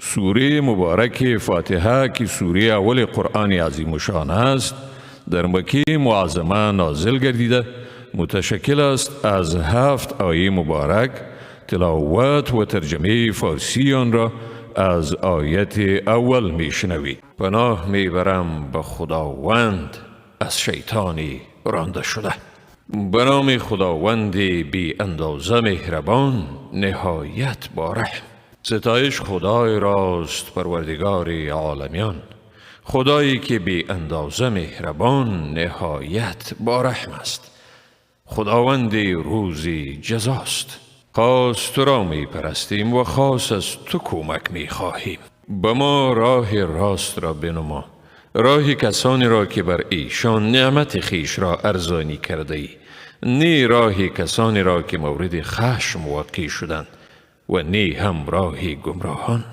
سوره مبارک فاتحه که سوره اول قرآن عظیم شان است، در مکه معظمه نازل گردیده، متشکل است از 7 آیه مبارک. تلاوت و ترجمه فارسی آن را از آیت اول میشنوید. پناه میبرم به خداوند از شیطانی رانده شده. به نام خداوند بی اندازه مهربان، نهایت با رحم. ستایش خدای راست، پروردگار عالمیان، خدایی که بی اندازه مهربان، نهایت با رحم است. خداوند روزی جزاست. خاص تو را می پرستیم و خاص از تو کمک می خواهیم. به ما راه راست را بنما، راه کسانی را که بر ایشان نعمت خیش را ارزانی کرده ای، نی راه کسانی را که مورد خشم واقع شدند و نی هم راه گمراهان.